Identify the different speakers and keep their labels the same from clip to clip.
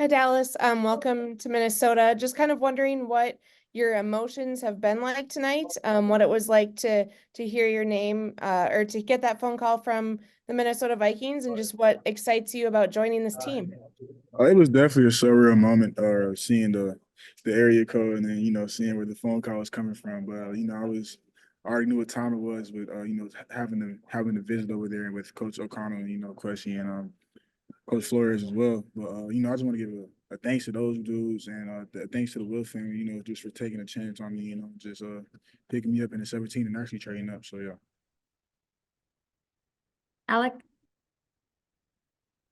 Speaker 1: Hi, Dallas. Welcome to Minnesota. Just kind of wondering what your emotions have been like tonight, what it was like to hear your name or to get that phone call from the Minnesota Vikings, and just what excites you about joining this team.
Speaker 2: It was definitely a surreal moment, seeing the area code and then seeing where the phone call was coming from. But I already knew what time it was, but having to visit over there with Coach O'Connell, Queshy and Coach Flores as well. But I just want to give a thanks to those dudes and thanks to the Will family, just for taking a chance on me, just picking me up in the 17 and actually trading up. So yeah.
Speaker 3: Alec?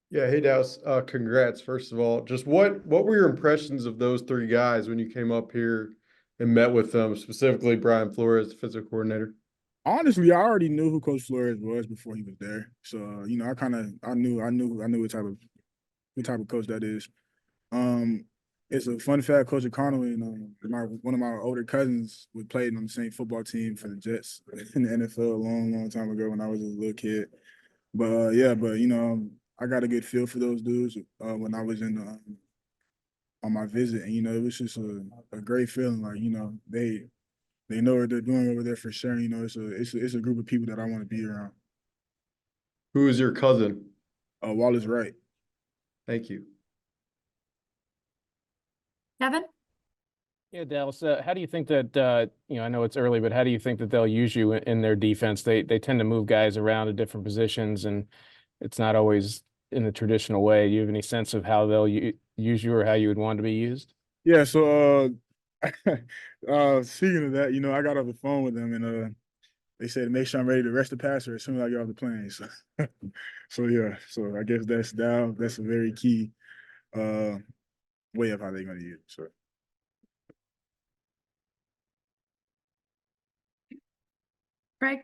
Speaker 4: Yeah, hey Dallas. Congrats, first of all. Just what were your impressions of those three guys when you came up here and met with them, specifically Brian Flores, the physical coordinator?
Speaker 2: Honestly, I already knew who Coach Flores was before he was there. So, I knew what type of coach that is. Um, it's a fun fact, Coach O'Connell and one of my older cousins would played on the same football team for the Jets in the NFL a long, long time ago when I was a little kid. But yeah, but I got a good feel for those dudes when I was in on my visit, and it was just a great feeling. Like they know what they're doing over there for sure. It's a group of people that I want to be around.
Speaker 4: Who is your cousin?
Speaker 2: Wallace Wright.
Speaker 4: Thank you.
Speaker 3: Kevin?
Speaker 5: Yeah, Dallas, how do you think that, I know it's early, but how do you think that they'll use you in their defense? They tend to move guys around to different positions, and it's not always in the traditional way. Do you have any sense of how they'll use you or how you would want to be used?
Speaker 2: Yeah. So speaking of that, I got off the phone with them and they said to make sure I'm ready to rush the passer as soon as I get off the plane. So, so yeah. So I guess that's a very key uh way of how they're going to use it. So.
Speaker 3: Craig?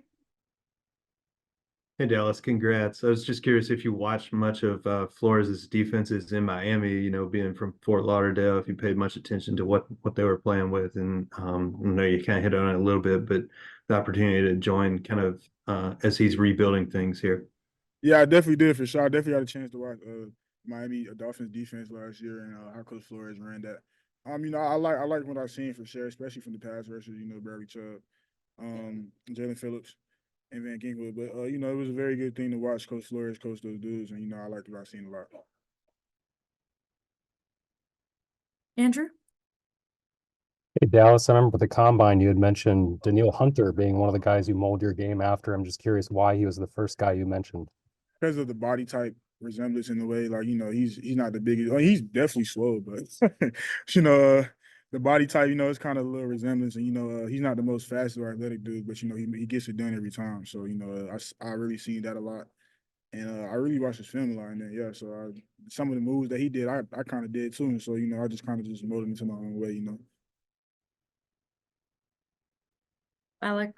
Speaker 6: Hey Dallas, congrats. I was just curious if you watched much of Flores' defenses in Miami, being from Fort Lauderdale, if you paid much attention to what they were playing with. And I know you kind of hit on it a little bit, but the opportunity to join kind of as he's rebuilding things here.
Speaker 2: Yeah, I definitely did for sure. I definitely had a chance to watch Miami Dolphins defense last year and how Coach Flores ran that. I like what I've seen for sure, especially from the pass rushers. Barry Chubb, Jalen Phillips, and Van Ginkel. But it was a very good thing to watch Coach Flores coach those dudes, and I liked what I've seen a lot.
Speaker 3: Andrew?
Speaker 7: Hey, Dallas, I remember the combine you had mentioned Daniil Hunter being one of the guys you mold your game after. I'm just curious why he was the first guy you mentioned.
Speaker 2: Because of the body type resemblance in the way, like he's not the biggest. He's definitely slow, but you know, uh, the body type, it's kind of a little resemblance, and he's not the most fast or athletic dude, but he gets it done every time. So I really seen that a lot, and I really watched his film a lot, and then yeah, so some of the moves that he did, I kind of did too, and so I just kind of just molded into my own way.
Speaker 3: Alec?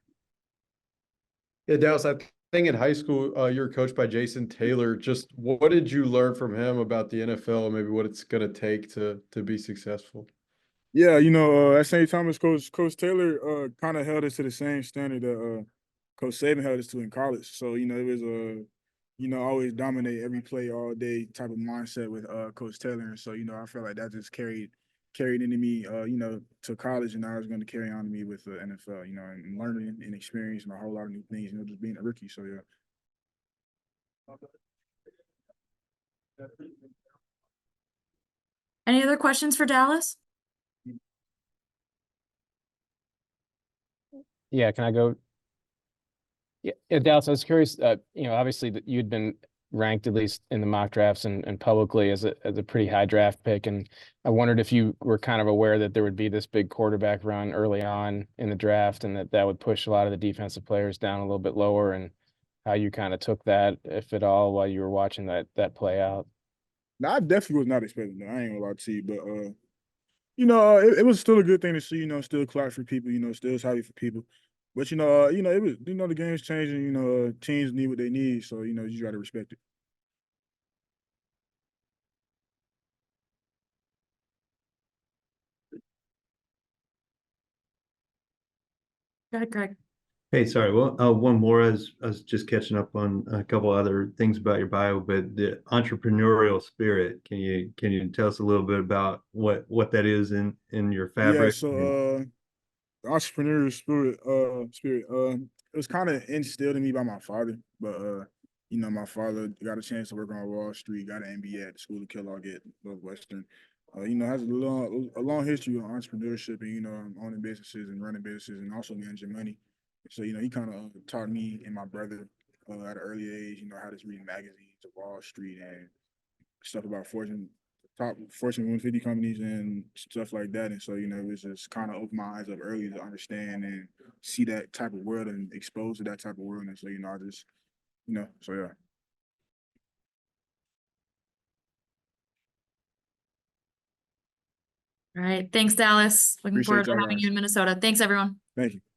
Speaker 4: Yeah, Dallas, I think in high school you were coached by Jason Taylor. Just what did you learn from him about the NFL and maybe what it's going to take to be successful?
Speaker 2: Yeah, at St. Thomas, Coach Taylor kind of held us to the same standard that Coach Saban held us to in college. So it was always dominate every play all day type of mindset with Coach Taylor. And so I felt like that just carried into me, to college, and now it's going to carry on to me with the NFL. And learning and experiencing a whole lot of new things. Just being a rookie. So yeah.
Speaker 3: Any other questions for Dallas?
Speaker 5: Yeah, can I go? Yeah, Dallas, I was curious, obviously that you'd been ranked at least in the mock drafts and publicly as a pretty high draft pick. And I wondered if you were kind of aware that there would be this big quarterback run early on in the draft and that would push a lot of the defensive players down a little bit lower, and how you kind of took that, if at all, while you were watching that play out.
Speaker 2: Now, I definitely was not expecting that. I ain't gonna lie to you, but it was still a good thing to see. Still clap for people. Still happy for people. But it was the game's changing. Teams need what they need, so you got to respect it.
Speaker 3: Go ahead, Craig.
Speaker 6: Hey, sorry. Well, one more. I was just catching up on a couple other things about your bio, but the entrepreneurial spirit. Can you tell us a little bit about what that is in your
Speaker 2: Yeah,
Speaker 6: fabric?
Speaker 2: so the entrepreneurial it was kind of instilled in me by my father, but you know, my father got a chance to work on Wall Street, got an MBA at the School of Kellogg at Northwestern. You know, has a long history of entrepreneurship and, you know, owning businesses and running businesses and also managing money. So, you know, he kind of taught me and my brother at an early age, you know, how to read magazines of Wall Street and stuff about top Fortune 150 companies and stuff like that. And so, you know, it was just kind of opened my eyes up early to understand and see that type of world and exposed to that type of world. And so, you know, I just, you know, so yeah.
Speaker 3: All right. Thanks, Dallas. Looking
Speaker 2: Appreciate
Speaker 3: forward to
Speaker 2: y'all
Speaker 3: having
Speaker 2: guys.
Speaker 3: you in Minnesota. Thanks, everyone.
Speaker 2: Thank you.